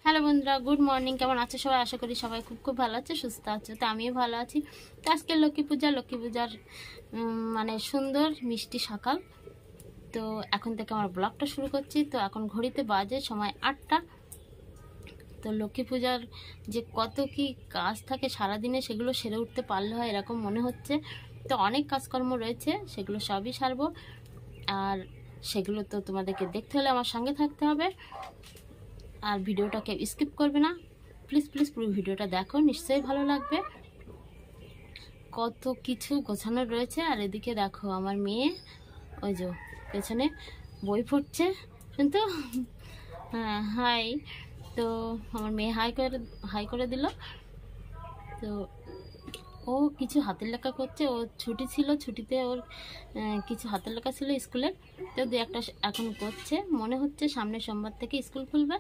Hello বন্ধুরা, good morning. কেমন আছে সবাই? আশা করি সবাই খুব খুব ভালো আছে, সুস্থ আছে। তো আমিও ভালো আছি। তো আজকে লক্ষ্মী পূজার মানে সুন্দর মিষ্টি সকাল। তো এখন থেকে আমার ব্লগটা শুরু করছি। তো এখন ঘড়িতে বাজে সময় 8টা। তো লক্ষ্মী পূজার যে কত কি কাজ থাকে সারাদিনে, সেগুলো সেরে উঠতে পারলে হয় এরকম মনে হচ্ছে। তো অনেক কাজকর্ম রয়েছে, সেগুলো সবই সারবো। আর সেগুলো তো তোমাদেরকে দেখতে হলে আমার সঙ্গে থাকতে হবে। আর ভিডিওটাকে স্কিপ করবে না, প্লিজ প্লিজ পুরো ভিডিওটা দেখো, নিশ্চয়ই ভালো লাগবে। কত কিছু গোছানো রয়েছে। আর এদিকে দেখো আমার মেয়ে, ওই যে পেছনে বই পড়ছে কিন্তু। হ্যাঁ, হাই। তো আমার মেয়ে হাই করে দিল। তো ও কিছু হাতের লেখা করছে। ও ছুটি ছিল, ছুটিতে ওর কিছু হাতের লেখা ছিল স্কুলের। তো দু একটা এখন করছে। মনে হচ্ছে সামনের সোমবার থেকে স্কুল খুলবে,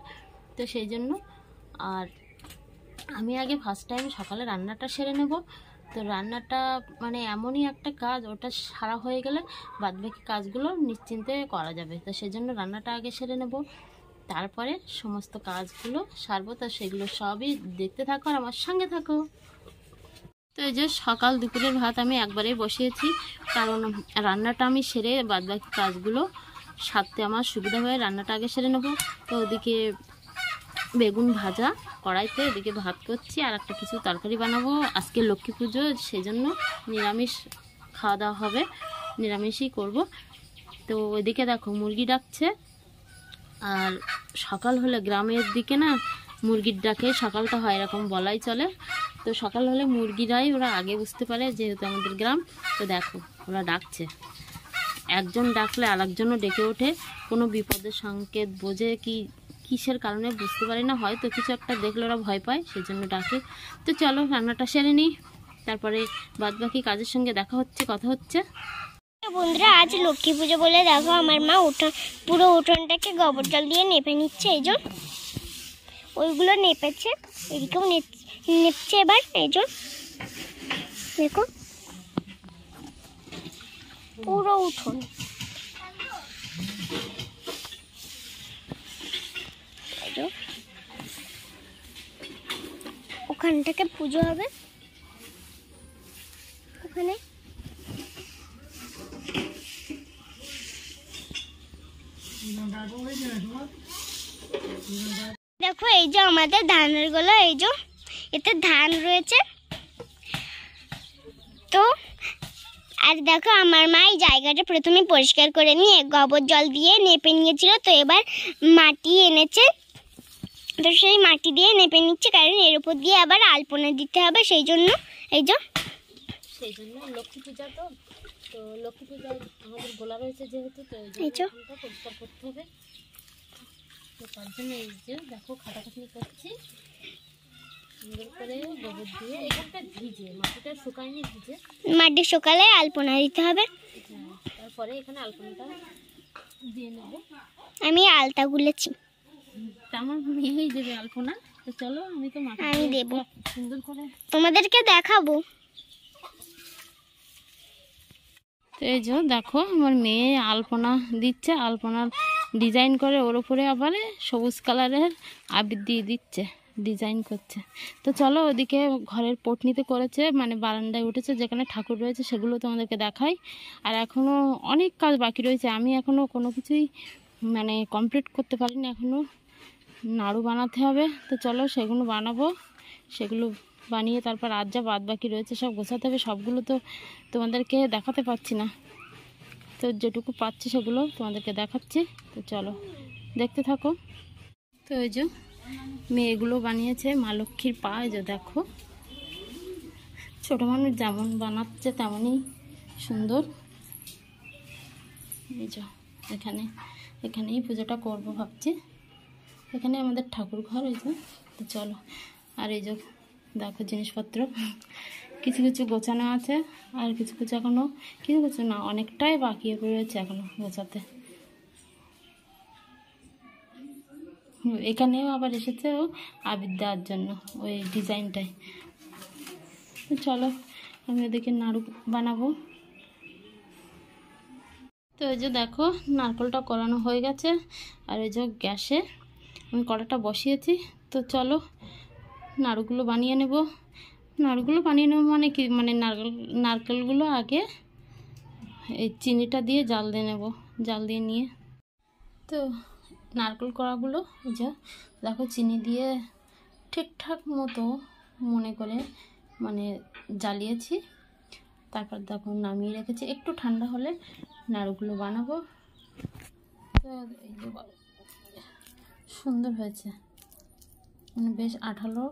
তো সেই জন্য। আর আমি আগে ফার্স্ট টাইম সকালে রান্নাটা সেরে নেব। তো রান্নাটা মানে এমনই একটা কাজ, ওটা সারা হয়ে গেলে বাদবাকি কাজগুলো নিশ্চিন্তে করা যাবে। তো সেই জন্য রান্নাটা আগে সেরে নেব, তারপরে সমস্ত কাজগুলো সারবো। তো সেগুলো সবই দেখতে থাকো আর আমার সঙ্গে থাকো। তো এই যে সকাল দুপুরের ভাত আমি একবারেই বসিয়েছি, কারণ রান্নাটা আমি সেরে বাদবাকি কাজগুলো সারতে আমার সুবিধা হয়। রান্নাটা আগে সেরে নেব। তো ওদিকে বেগুন ভাজা কড়াইতে, এদিকে ভাত করছি। আর একটা কিছু তরকারি বানাবো, আজকে লক্ষ্মী পুজো, সেই জন্য নিরামিষ খাওয়া দাওয়া হবে, নিরামিষই করব। তো ওইদিকে দেখো মুরগি ডাকছে। আর সকাল হলে গ্রামের দিকে না মুরগির ডাকে সকালটা হয়, এরকম বলাই চলে। তো সকাল হলে মুরগিরাই ওরা আগে বুঝতে পারে, যেহেতু আমাদের গ্রাম। তো দেখো ওরা ডাকছে, একজন ডাকলে আরেকজনও ডেকে ওঠে। কোনো বিপদের সংকেত বোঝে কি কিসের কারণে বুঝতে পারি না, হয়তো কিছু একটা দেখলে ওরা ভয় পায়, সেজন্য ডাকে। তো চলো রান্নাটা সেরে নিই, তারপরে বাদবাকি কাজের সঙ্গে কথা হচ্ছে। বন্ধুরা, আজ লক্ষ্মী পুজো বলে দেখো আমার মা পুরো উঠোনটাকে গোবর জল দিয়ে নেপে নিচ্ছে। এই যে ওইগুলো নেপেছে, এদিকেও নেপছে এবার। এই যে দেখো পুরো উঠোন। ওখানটাকে পুজো হবে, ওখানে দেখো এই যে আমাদের ধানের গোলা, এই যে এতে ধান রয়েছে। তো আর দেখো আমার মা এই জায়গাটা প্রথমে পরিষ্কার করে নিয়ে গোবর জল দিয়ে নেপে নিয়েছিল। তো এবার মাটি এনেছে, তো সেই মাটি দিয়ে নেপে নিচ্ছে, কারণ এর উপর দিয়ে আবার আলপনা দিতে হবে, সেই জন্য। এই যে সেই জন্য লক্ষ্মী পূজা, তো তো লক্ষ্মী পূজা আমাদের গোলা রয়েছে যেহেতু, তো এই যে পরিষ্কার করতে হবে। তো তার জন্য এই যে দেখো খাটাখাটনি করছি, সুন্দর করে গোবর দিয়ে। এখানটা ভিজে, মাটিটা শুকায়নি, ভিজে। মাটি শুকালে আলপনা দিতে হবে। তারপরে এখানে আলপনাটা দিয়ে নেব। আমি আলতা গুলেছি, আমার মেয়েই দেবে আলপনা। তো চলো, আমি তো আমি দেব, সুন্দর করে তোমাদেরকে দেখাবো। তো এই যে দেখো আমার মেয়ে আলপনা দিচ্ছে, আলপনার ডিজাইন করে ওর উপরে আবার সবুজ কালারের আবির দিয়ে দিচ্ছে, ডিজাইন করছে। তো চলো ওদিকে ঘরের পটনিতে করেছে, মানে বারান্দায় উঠেছে যেখানে ঠাকুর রয়েছে, সেগুলো তোমাদেরকে দেখাই। আর এখনও অনেক কাজ বাকি রয়েছে, আমি এখনও কোনো কিছুই মানে কমপ্লিট করতে পারিনি। এখনও নাড়ু বানাতে হবে। তো চলো সেগুলো বানাবো, সেগুলো বানিয়ে তারপর আজ যা বাদ বাকি রয়েছে সব গোছাতে হবে। সবগুলো তো তোমাদেরকে দেখাতে পারছি না, তো যেটুকু পাচ্ছি সেগুলো তোমাদেরকে দেখাচ্ছি। তো চলো দেখতে থাকো। তো এই যে মেয়েগুলো বানিয়েছে মা লক্ষ্মীর পা, এই যে দেখো ছোটো মানুষ যেমন বানাচ্ছে তেমনই সুন্দর। এই যে এখানেই পুজোটা করবো ভাবছি, এখানে আমাদের ঠাকুর ঘর। এই যে তো চলো। আর এই যে দেখো জিনিসপত্র কিছু কিছু গোছানো আছে, আর কিছু কিছু এখনও, কিছু কিছু না অনেকটাই বাকি রয়েছে এখনও গোছাতে। এখানেও আবার এসেছে ও আবির দেওয়ার জন্য, ওই ডিজাইনটাই। তো চলো আমি ওদিকে নাড়ু বানাবো। তো এই যে দেখো নারকেলটা করানো হয়ে গেছে। আর এই যে গ্যাসে কড়াটা বসিয়েছি। তো চলো নাড়ুগুলো বানিয়ে নেব। নাড়ুগুলো বানিয়ে নেব মানে কি, মানে নারকেলগুলো আগে এই চিনিটা দিয়ে জাল দিয়ে নেব। জাল দিয়ে নিয়ে তো নারকেল কড়াগুলো যা দেখো চিনি দিয়ে ঠিকঠাক মতো মনে করে মানে জ্বালিয়েছি। তারপর দেখো নামিয়ে রেখেছি, একটু ঠান্ডা হলে নাড়ুগুলো বানাবো। তো এই যে সুন্দর হয়েছে, মানে বেশ আঠালো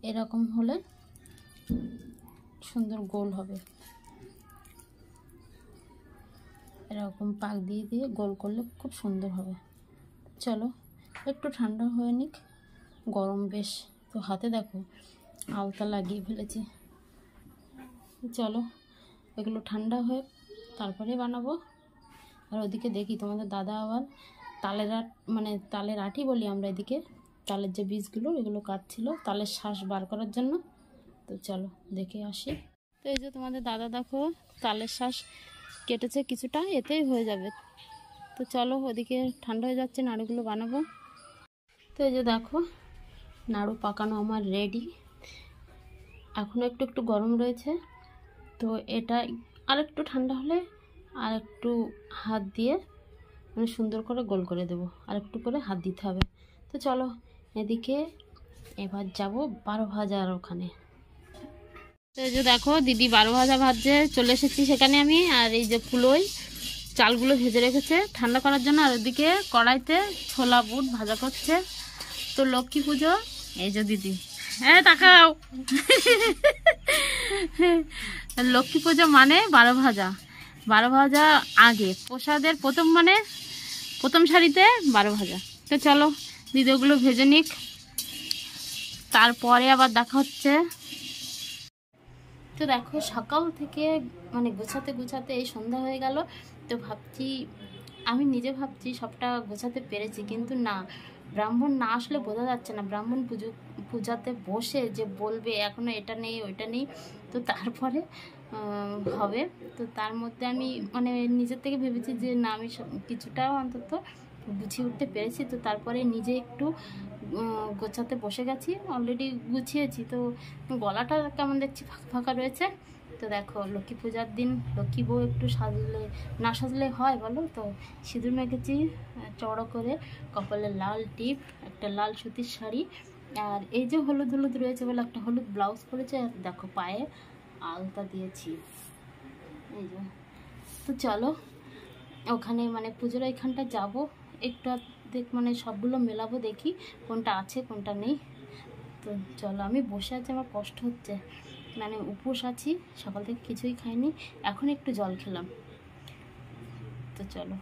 এরকম হলে সুন্দর গোল হবে। এরকম পাক দিয়ে দিয়ে গোল করলে খুব সুন্দর হবে। চলো একটু ঠান্ডা হয়ে নিক, গরম বেশ। তো হাতে দেখো আলতা লাগিয়ে ফেলেছি। চলো এগুলো ঠান্ডা হয়ে তারপরে বানাবো। আর ওদিকে দেখি তোমাদের দাদা আবার তালের আটি বলি আমরা এদিকে, তালের যে বীজগুলো এগুলো কাটছিল তালের শ্বাস বার করার জন্য। তো চলো দেখে আসি। তো এই যে তোমাদের দাদা দেখো তালের শ্বাস কেটেছে কিছুটা, এতেই হয়ে যাবে। তো চলো ওদিকে ঠান্ডা হয়ে যাচ্ছে, নাড়ুগুলো বানাবো। তো এই যে দেখো নাড়ু পাকানো আমার রেডি। এখনও একটু একটু গরম রয়েছে। তো এটা আর একটু ঠান্ডা হলে আর একটু হাত দিয়ে মানে সুন্দর করে গোল করে দেবো, আর একটু করে হাত দিতে হবে। তো চলো এদিকে এবার যাব 12 ভাজার ওখানে। তো এই যে দেখো দিদি 12 ভাজা ভাজছে, চলে এসেছি সেখানে আমি। আর এই যে কুলোই চালগুলো ভেজে রেখেছে ঠান্ডা করার জন্য, আর ওদিকে কড়াইতে ছোলা বুট ভাজা করছে। তো লক্ষ্মী পুজো, এই যে দিদি হ্যাঁ তাকাও লক্ষ্মী পুজো মানে 12 ভাজা। 12 ভাজা আগে প্রসাদের প্রথম সারিতে 12 ভাজা। তো চলো দিদি ওগুলো ভেজে নিক, তারপরে আবার দেখা হচ্ছে। তো দেখো সকাল থেকে মানে গোছাতে এই সন্ধ্যা হয়ে গেল। তো আমি নিজে ভাবছি সবটা গোছাতে পেরেছি, কিন্তু না, ব্রাহ্মণ না আসলে বোঝা যাচ্ছে না। ব্রাহ্মণ পূজাতে বসে যে বলবে এখনো এটা নেই ওইটা নেই, তো তারপরে হবে। তো তার মধ্যে আমি মানে নিজের থেকে ভেবেছি যে না, আমি কিছুটা অন্তত গুছিয়ে উঠতে পেরেছি। তো তারপরে নিজে একটু গোছাতে বসে গেছি, অলরেডি গুছিয়েছি। তো গলাটা কেমন দেখছি ফাঁকা ফাঁকা রয়েছে। তো দেখো লক্ষ্মী পূজার দিন লক্ষ্মী বউ একটু না সাজলে হয় বলো। তো সিঁদুর মেখেছি চড়ো করে, কপালে লাল টিপ, একটা লাল সুতির শাড়ি, আর এই যে হলুদ হলুদ রয়েছে বলে একটা হলুদ ব্লাউজ পরেছে। আর দেখো পায়ে আলতা দিয়েছি এই যে। তো চলো ওখানে মানে পুজোর ওইখানটা যাবো, একটু মানে সবগুলো মেলাবো, দেখি কোনটা আছে কোনটা নেই। তো চলো আমি বসে আছি, আমার কষ্ট হচ্ছে, মানে উপোস আছি, সকাল থেকে কিছুই খাইনি, এখন একটু জল খেলাম। তো চলো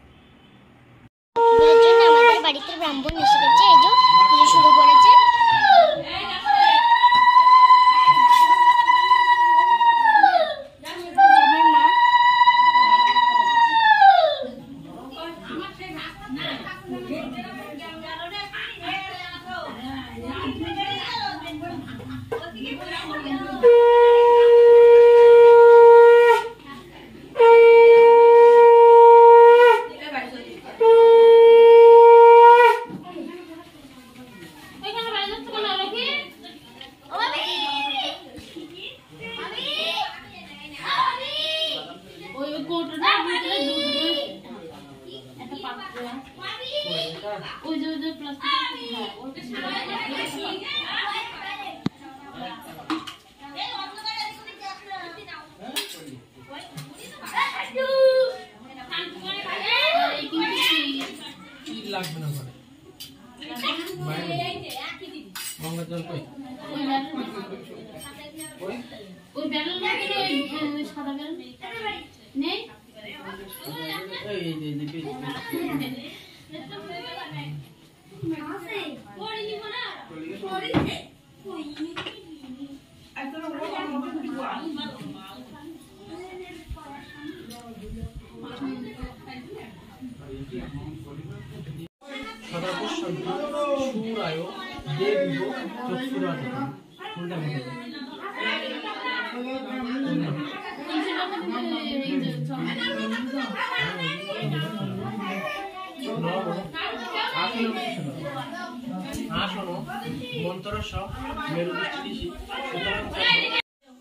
আমাদের বাড়িতে ব্রাহ্মণ এসে গেছে, এই যে পুজো শুরু করেছে।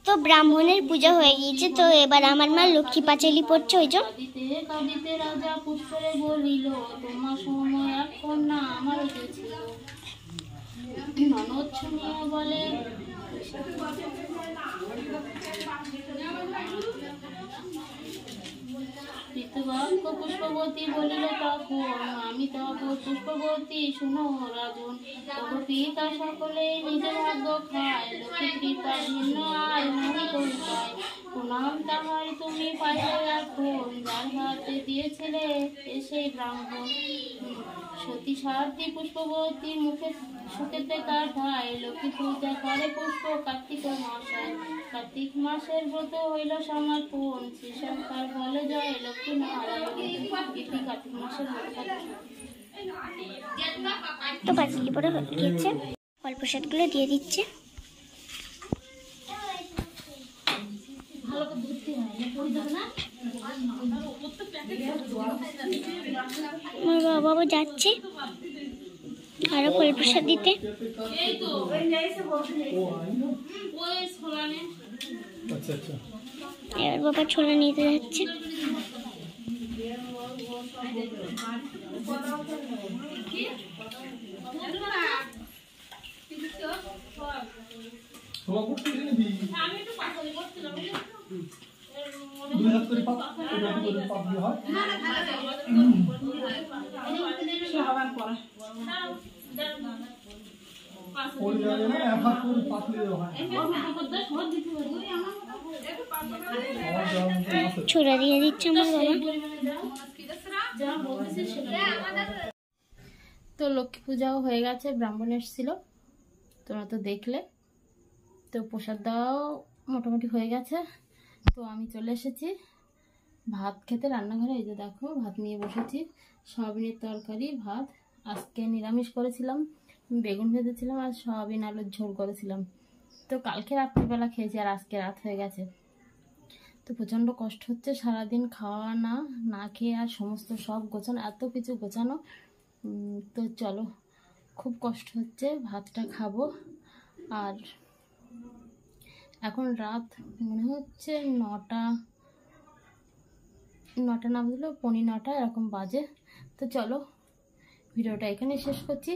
তো ব্রাহ্মণের পূজা হয়ে গিয়েছে, তো এবার আমার মা লক্ষ্মী পাঁচালি পড়ছে। ওই যে কাঁদিতে কাঁদিতে রাজা পুষ্করে বলিল, তোমার সময় এক কন্যা আমার হয়েছিল। ননদ শুনিয়া বলে, পিতৃবাক্য পুষ্পবতী বলিল তখন, আমি তখন পুষ্পবতী শুনো রাজন, তব পিতা সকলে নিজ ভাগ্য খায়, লক্ষ্মী কৃপা ভিন্ন আর নাহি কোন পায়। প্রণাম তাহার তুমি পাইলে এখন, যার হাতে দিয়েছিলে এসে ব্রাহ্মণ। সতী সারথী পুষ্পবতী মুখে সুখেতে কাঠায়, লক্ষ্মী পূজা করে পুষ্প কার্তিক মাসায়। কার্তিক মাসের ব্রত হইল সমাপন, শ্রী শঙ্কর বলে জয় লক্ষ্মী নারায়ণ। ইতি কার্তিক মাসের ব্রত। তো পাঁচালি পড়া হয়ে গিয়েছে, ফল প্রসাদগুলো দিয়ে দিচ্ছে। আমার বাবাও যাচ্ছে আরো ফল প্রসাদ দিতে। এবার বাবা ছোলা নিতে যাচ্ছে। ছোলা দিয়ে দিচ্ছে আমার বাবা। তো লক্ষ্মী পূজাও হয়ে গেছে, ব্রাহ্মণ এসেছিল, তোমরা তো দেখলে। তো প্রসাদ দেওয়াও মোটামুটি হয়ে গেছে। তো আমি চলে এসেছি ভাত খেতে রান্নাঘরে। এই যে দেখো ভাত নিয়ে বসেছি, সয়াবিনের তরকারি, ভাত। আজকে নিরামিষ করেছিলাম, বেগুন ভেজেছিলাম আর সয়াবিন আলুর ঝোল করেছিলাম। তো কালকে রাত্রিবেলা খেয়েছি আর আজকে রাত হয়ে গেছে। তো প্রচণ্ড কষ্ট হচ্ছে সারাদিন খাওয়া না খেয়ে আর সমস্ত সব গোছানো, এত কিছু গোছানো। তো চলো, খুব কষ্ট হচ্ছে, ভাতটা খাবো। আর এখন রাত মনে হচ্ছে 9টা না বুঝলো 9:45 এরকম বাজে। তো চলো, ভিডিওটা এখানে শেষ করছি।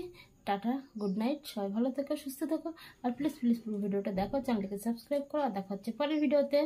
টাটা, গুড নাইট, সবাই ভালো থেকো, সুস্থ থেকো। আর প্লিজ পুরো ভিডিওটা দেখো, চ্যানেলটাকে সাবস্ক্রাইব করো। আর দেখা হচ্ছে পরের ভিডিওতে।